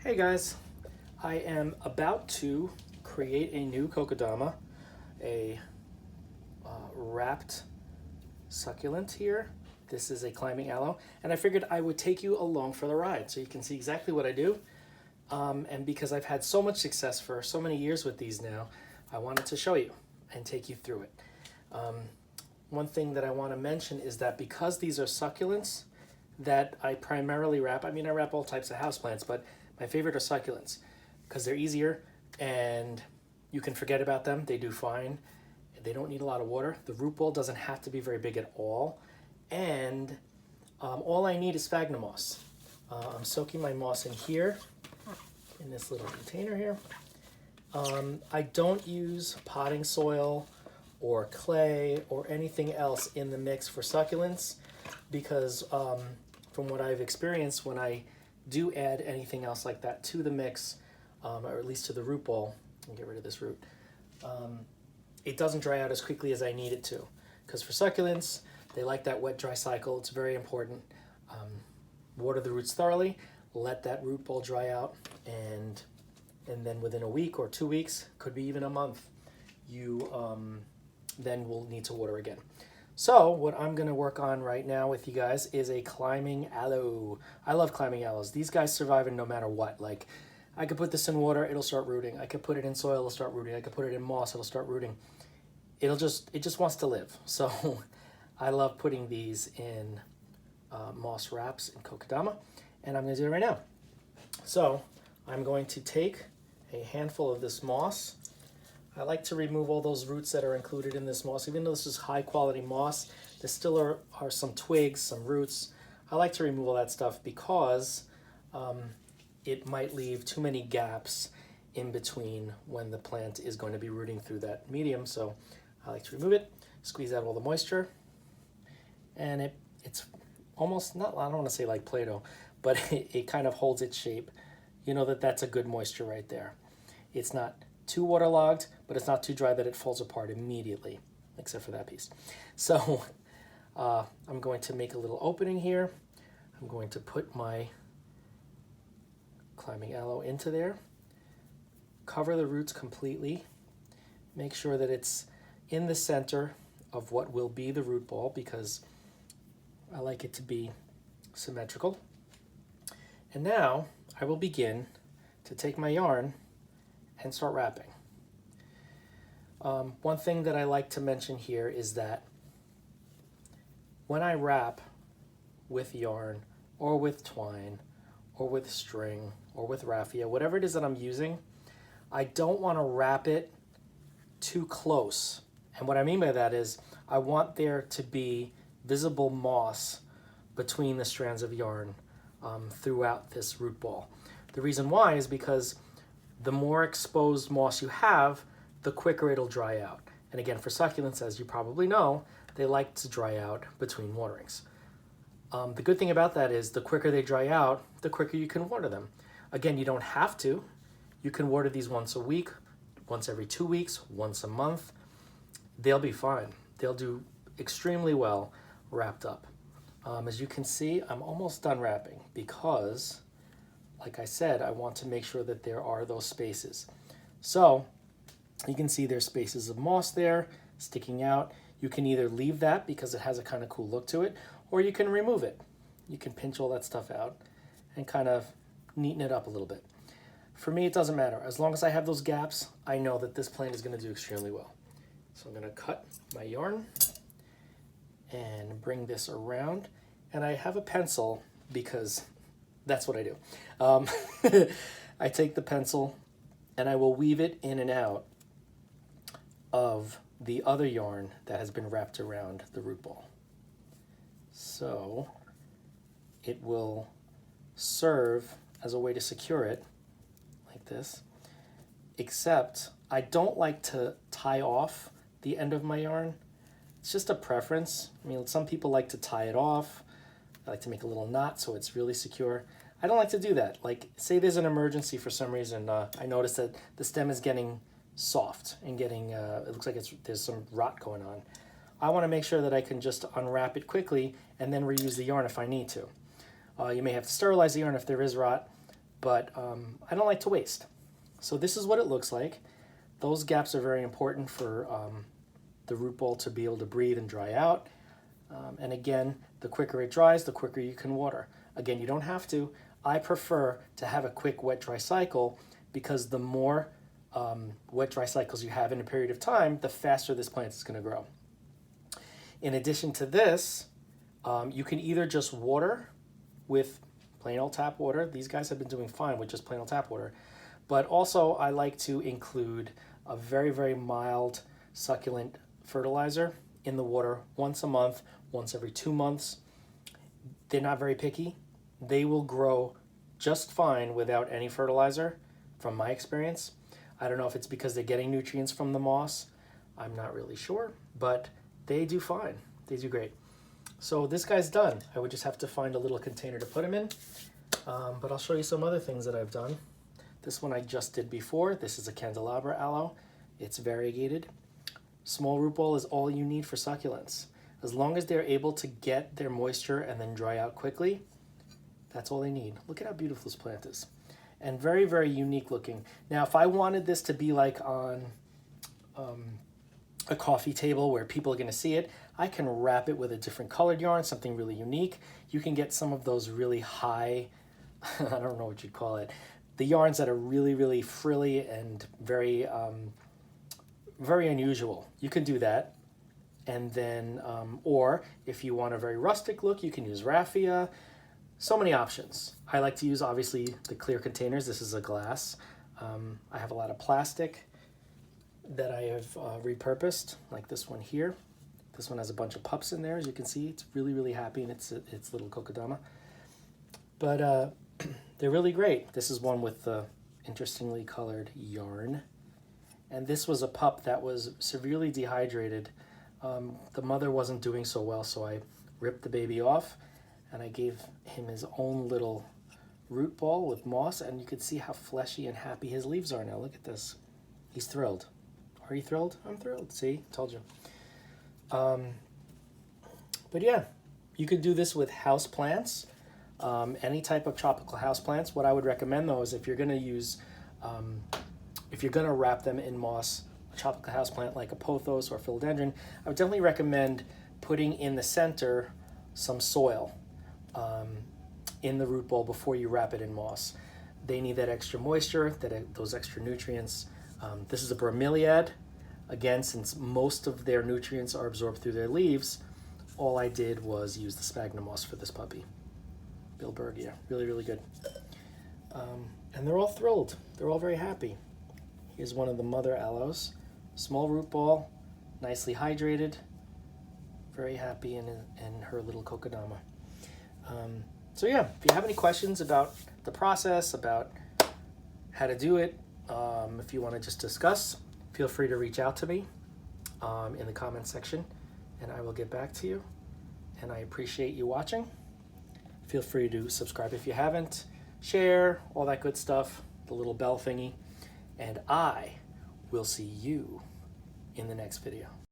Hey guys, I am about to create a new kokodama, a wrapped succulent here. This is a climbing aloe, and I figured I would take you along for the ride so you can see exactly what I do. And because I've had so much success for so many years with these now, I wanted to show you and take you through it. One thing that I want to mention is that because these are succulents that I primarily wrap, I wrap all types of houseplants, but my favorite are succulents because they're easier and you can forget about them. They do fine. They don't need a lot of water. The root ball doesn't have to be very big at all. And all I need is sphagnum moss. I'm soaking my moss in here, in this little container here. I don't use potting soil or clay or anything else in the mix for succulents because from what I've experienced, when I do add anything else like that to the mix, or at least to the root ball, and get rid of this root, it doesn't dry out as quickly as I need it to. Because for succulents, they like that wet dry cycle. It's very important. Water the roots thoroughly, let that root ball dry out, and then within a week or 2 weeks, could be even a month, you then will need to water again. So what I'm going to work on right now with you guys is a climbing aloe. I love climbing aloes. These guys survive in no matter what. Like, I could put this in water, it'll start rooting. I could put it in soil, it'll start rooting. I could put it in moss, it'll start rooting. It just wants to live. So I love putting these in moss wraps in kokedama, and I'm going to do it right now. So I'm going to take a handful of this moss. I like to remove all those roots that are included in this moss. Even though this is high quality moss, there still are some twigs, some roots. I like to remove all that stuff because it might leave too many gaps in between when the plant is going to be rooting through that medium. So I like to remove it, squeeze out all the moisture, and it's almost, not, I don't want to say like Play-Doh, but it kind of holds its shape. You know that's a good moisture right there. It's not too waterlogged, but it's not too dry that it falls apart immediately, except for that piece. So I'm going to make a little opening here. I'm going to put my climbing aloe into there, cover the roots completely, make sure that it's in the center of what will be the root ball because I like it to be symmetrical. And now I will begin to take my yarn and start wrapping. One thing that I like to mention here is that when I wrap with yarn or with twine or with string or with raffia, whatever it is that I'm using, I don't want to wrap it too close. And what I mean by that is I want there to be visible moss between the strands of yarn throughout this root ball. The reason why is because the more exposed moss you have, the quicker it'll dry out. And again, for succulents, as you probably know, they like to dry out between waterings. The good thing about that is the quicker they dry out, the quicker you can water them. Again, you don't have to. You can water these once a week, once every 2 weeks, once a month. They'll be fine. They'll do extremely well wrapped up. As you can see, I'm almost done wrapping because, like I said, I want to make sure that there are those spaces. So you can see there's spaces of moss there sticking out. You can either leave that because it has a kind of cool look to it, or you can remove it. You can pinch all that stuff out and kind of neaten it up a little bit. For me, it doesn't matter. As long as I have those gaps, I know that this plant is going to do extremely well. So I'm going to cut my yarn and bring this around. And I have a pencil because that's what I do. I take the pencil and I will weave it in and out of the other yarn that has been wrapped around the root ball. So it will serve as a way to secure it like this, except I don't like to tie off the end of my yarn. It's just a preference. Some people like to tie it off. I like to make a little knot so it's really secure. I don't like to do that. Like, say there's an emergency for some reason. I noticed that the stem is getting soft and getting, it looks like there's some rot going on. I want to make sure that I can just unwrap it quickly and then reuse the yarn if I need to. You may have to sterilize the yarn if there is rot, but I don't like to waste. So this is what it looks like. Those gaps are very important for the root ball to be able to breathe and dry out. And again, the quicker it dries, the quicker you can water. Again, you don't have to. I prefer to have a quick wet-dry cycle because the more wet-dry cycles you have in a period of time, the faster this plant is going to grow. In addition to this, you can either just water with plain old tap water. These guys have been doing fine with just plain old tap water. But also I like to include a very, very mild succulent fertilizer in the water once a month, once every 2 months. They're not very picky. They will grow just fine without any fertilizer, from my experience. I don't know if it's because they're getting nutrients from the moss. I'm not really sure, but they do fine. They do great. So this guy's done. I would just have to find a little container to put him in. But I'll show you some other things that I've done. This one I just did before. This is a candelabra aloe. It's variegated. Small root ball is all you need for succulents. As long as they're able to get their moisture and then dry out quickly, that's all they need. Look at how beautiful this plant is. And very, very unique looking. Now, if I wanted this to be like on a coffee table where people are going to see it, I can wrap it with a different colored yarn, something really unique. You can get some of those really high, I don't know what you'd call it, the yarns that are really, really frilly and very, very unusual. You can do that. And then, or if you want a very rustic look, you can use raffia. So many options. I like to use, obviously, the clear containers. This is a glass. I have a lot of plastic that I have repurposed, like this one here. This one has a bunch of pups in there, as you can see. It's really, really happy, and it's little kokodama. But they're really great. This is one with the interestingly colored yarn. And this was a pup that was severely dehydrated. The mother wasn't doing so well, so I ripped the baby off, and I gave him his own little root ball with moss, and you could see how fleshy and happy his leaves are now. Look at this. He's thrilled. Are you thrilled? I'm thrilled. See? Told you. But yeah, you could do this with house plants, any type of tropical house plants. What I would recommend, though, is if you're going to use, if you're going to wrap them in moss, a tropical house plant like a pothos or philodendron, I would definitely recommend putting in the center some soil in the root ball before you wrap it in moss. They need that extra moisture, those extra nutrients. This is a bromeliad. Again, since most of their nutrients are absorbed through their leaves, all I did was use the sphagnum moss for this puppy. Bilbergia, really, really good. And they're all thrilled. They're all very happy. Here's one of the mother aloes. Small root ball, nicely hydrated, very happy in her little kokodama. So yeah, if you have any questions about the process, about how to do it, if you want to just discuss, feel free to reach out to me in the comments section, and I will get back to you. And I appreciate you watching. Feel free to subscribe if you haven't, share, all that good stuff, the little bell thingy, and I will see you in the next video.